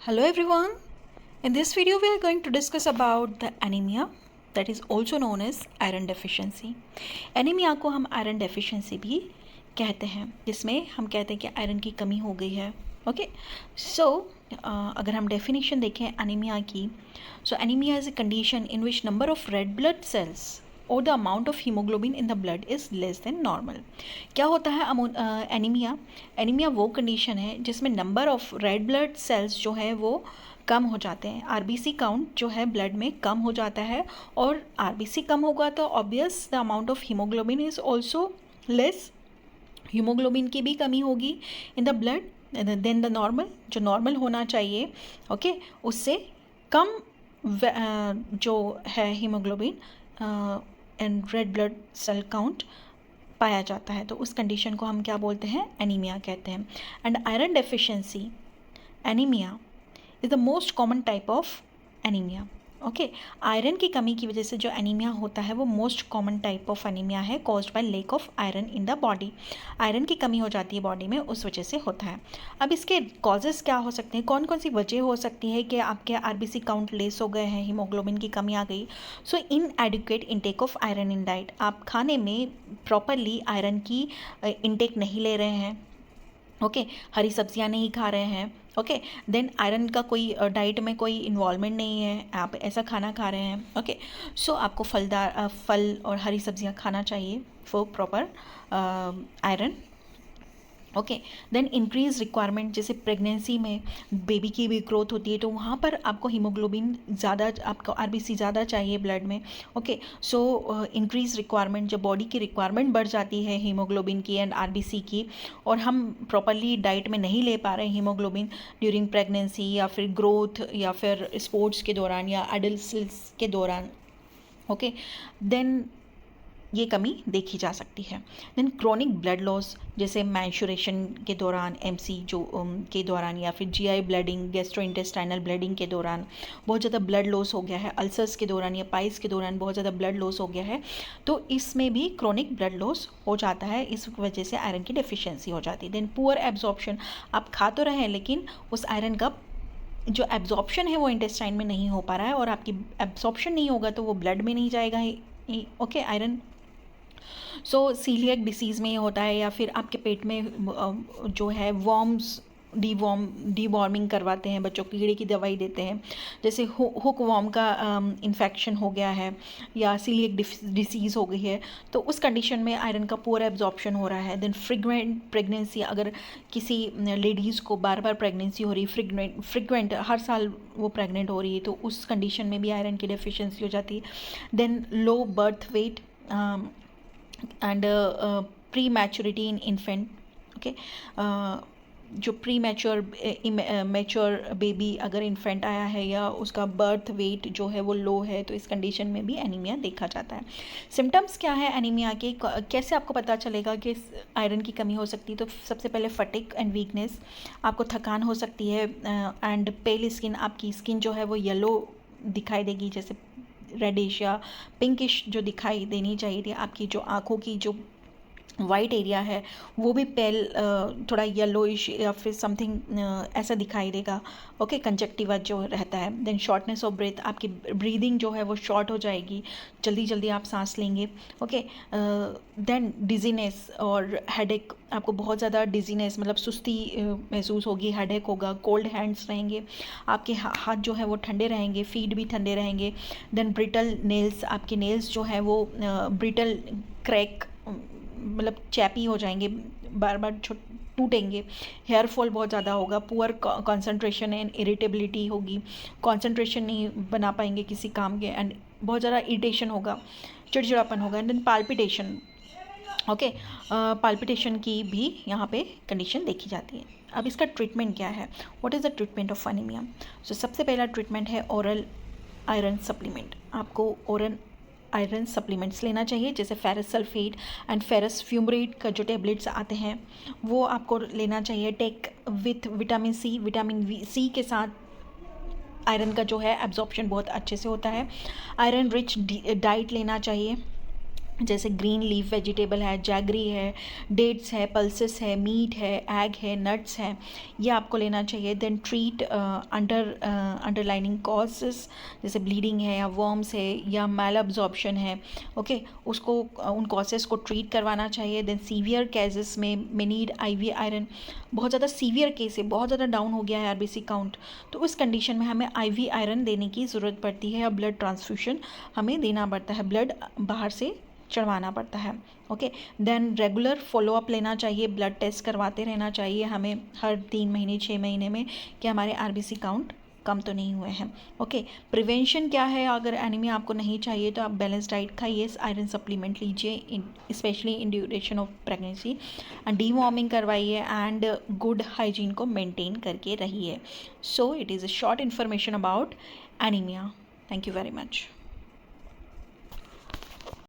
Hello everyone. In this video we are going to discuss about the anemia that is also known as iron deficiency. Anemia को हम iron deficiency भी कहते हैं, जिसमें हम कहते हैं कि आयरन की कमी हो गई है. ओके सो अगर हम डेफिनेशन देखें एनीमिया की, so anaemia is a condition in which number of red blood cells और the amount of haemoglobin in the blood is less than normal. क्या होता है एनीमिया? एनीमिया वो कंडीशन है जिसमें number of red blood cells जो है वो कम हो जाते हैं. आरबीसी काउंट जो है ब्लड में कम हो जाता है, और आरबीसी कम होगा तो obvious the amount of haemoglobin is also less. Haemoglobin की भी कमी होगी in the blood than the normal, जो नॉर्मल होना चाहिए. ओके उससे कम जो है haemoglobin and red blood cell count पाया जाता है. तो उस कंडीशन को हम क्या बोलते हैं? एनीमिया कहते हैं. And iron deficiency anaemia is the most common type of anaemia. Okay iron की कमी की वजह से जो एनीमिया होता है वो most common type of anaemia है, caused by lack of iron in the body. Iron की कमी हो जाती है बॉडी में, उस वजह से होता है. अब इसके कॉजेज़ क्या हो सकते हैं? कौन कौन सी वजह हो सकती है कि आपके आरबीसी काउंट लेस हो गए हैं, हीमोग्लोबिन की कमी आ गई? So inadequate intake of iron in diet. आप खाने में प्रॉपरली आयरन की इनटेक नहीं ले रहे हैं. ओके हरी सब्जियां नहीं खा रहे हैं. ओके देन आयरन का कोई डाइट में कोई इन्वॉल्वमेंट नहीं है, आप ऐसा खाना खा रहे हैं. ओके सो आपको फल और हरी सब्जियां खाना चाहिए for proper iron. Okay then increase requirement, जैसे प्रेगनेंसी में बेबी की भी ग्रोथ होती है तो वहाँ पर आपको हीमोग्लोबिन ज़्यादा, आपको आरबीसी ज़्यादा चाहिए ब्लड में. ओके सो इंक्रीज रिक्वायरमेंट, जब बॉडी की रिक्वायरमेंट बढ़ जाती है हीमोग्लोबिन की एंड आरबीसी की, और हम प्रॉपरली डाइट में नहीं ले पा रहे हैं हीमोग्लोबिन ड्यूरिंग प्रेगनेंसी या फिर ग्रोथ या फिर स्पोर्ट्स के दौरान या एडल्ट्स के दौरान, ओके देन ये कमी देखी जा सकती है. देन क्रोनिक ब्लड लॉस, जैसे मैंशुरेशन के दौरान, एमसी जो के दौरान, या फिर जीआई ब्लडिंग, गैस्ट्रोइंटेस्टाइनल ब्लडिंग के दौरान बहुत ज़्यादा ब्लड लॉस हो गया है, अल्सर्स के दौरान या पाइल्स के दौरान बहुत ज़्यादा ब्लड लॉस हो गया है, तो इसमें भी क्रोनिक ब्लड लॉस हो जाता है. इस वजह से आयरन की डेफिशिएंसी हो जाती है. देन पुअर एब्जॉर्प्शन, आप खा तो रहे हैं लेकिन उस आयरन का जो एब्जॉर्प्शन है वो इंटेस्टाइन में नहीं हो पा रहा है, और आपकी एब्जॉर्प्शन नहीं होगा तो वो ब्लड में नहीं जाएगा. Okay iron so coeliac disease में ये होता है, या फिर आपके पेट में जो है वॉर्म्स डीवॉर्मिंग करवाते हैं, बच्चों को कीड़े की दवाई देते हैं, जैसे हुक वॉर्म का इन्फेक्शन हो गया है या सीलिएक डिसीज़ हो गई है, तो उस कंडीशन में आयरन का पूरा एब्जॉर्प्शन हो रहा है. देन फ्रीक्वेंट प्रेगनेंसी, अगर किसी लेडीज़ को बार बार प्रेगनेंसी हो रही, फ्रीक्वेंट हर साल वो प्रेग्नेंट हो रही है, तो उस कंडीशन में भी आयरन की डेफिशिएंसी हो जाती है. Then low birth weight and prematurity in infant. Okay जो प्री मैच्योर बेबी अगर इन्फेंट आया है या उसका बर्थ वेट जो है वो लो है, तो इस कंडीशन में भी एनीमिया देखा जाता है. सिम्टम्स क्या है एनीमिया के? कैसे आपको पता चलेगा कि आयरन की कमी हो सकती है? तो सबसे पहले फटिग एंड वीकनेस, आपको थकान हो सकती है, एंड पेल स्किन, आपकी स्किन जो है वो येलो दिखाई देगी, जैसे रेडिश या पिंकिश जो दिखाई देनी चाहिए थी. आपकी जो आँखों की जो वाइट एरिया है वो भी पेल थोड़ा येलोइश या फिर समथिंग ऐसा दिखाई देगा. ओके कंजक्टिवा जो रहता है. देन शॉर्टनेस ऑफ ब्रेथ, आपकी ब्रीदिंग जो है वो शॉर्ट हो जाएगी, जल्दी जल्दी आप सांस लेंगे. ओके देन डिजीनेस और हेडेक, आपको बहुत ज़्यादा डिजीनेस मतलब सुस्ती महसूस होगी, हेडेक होगा, कोल्ड हैंड्स रहेंगे, आपके हाथ जो है वो ठंडे रहेंगे, फीट भी ठंडे रहेंगे. देन ब्रिटल नेल्स, आपके नेल्स जो है वो ब्रिटल क्रैक मतलब चैपी हो जाएंगे, बार बार टूटेंगे. हेयर फॉल बहुत ज़्यादा होगा, पुअर कंसंट्रेशन एंड इरिटेबिलिटी होगी, कंसंट्रेशन नहीं बना पाएंगे किसी काम के, एंड बहुत ज़्यादा इरिटेशन होगा, चिड़चिड़ापन होगा. And then palpitation. Okay palpitation की भी यहाँ पे कंडीशन देखी जाती है. अब इसका ट्रीटमेंट क्या है? What is the treatment of anaemia? So सबसे पहला ट्रीटमेंट है ओरल आयरन सप्लीमेंट. आपको ओरल आयरन सप्लीमेंट्स लेना चाहिए, जैसे ferrous sulphate and ferrous fumarate का जो टेबलेट्स आते हैं वो आपको लेना चाहिए. Take with vitamin C, vitamin C के साथ आयरन का जो है एब्जॉर्प्शन बहुत अच्छे से होता है. आयरन रिच डाइट लेना चाहिए. जैसे ग्रीन लीफ वेजिटेबल है, जैगरी है, डेट्स है, पल्सेस है, मीट है, एग है, नट्स है, ये आपको लेना चाहिए। देन ट्रीट अंडरलाइनिंग कॉजेस जैसे ब्लीडिंग है या वर्म्स है या मैल अब्जॉर्प्शन है, ओके, उसको उन कॉजेस को ट्रीट करवाना चाहिए। देन सीवियर केसेस में नीड IV आयरन। बहुत ज़्यादा सीवियर केस है, बहुत ज़्यादा डाउन हो गया है RBC काउंट, तो उस कंडीशन में हमें IV आयरन देने की ज़रूरत पड़ती है या ब्लड ट्रांसफ्यूशन हमें देना पड़ता है, ब्लड बाहर से चढ़वाना पड़ता है, ओके। देन रेगुलर फॉलोअप लेना चाहिए, ब्लड टेस्ट करवाते रहना चाहिए हमें हर 3 महीने 6 महीने में कि हमारे RBC काउंट कम तो नहीं हुए हैं, ओके। प्रिवेंशन क्या है, अगर एनीमिया आपको नहीं चाहिए तो आप बैलेंस डाइट खाइए, आयरन सप्लीमेंट लीजिए, specially in duration of pregnancy, and deworming करवाइए एंड गुड हाइजीन को मेंटेन करके रहिए। So it is a short information about anaemia. Thank you very much.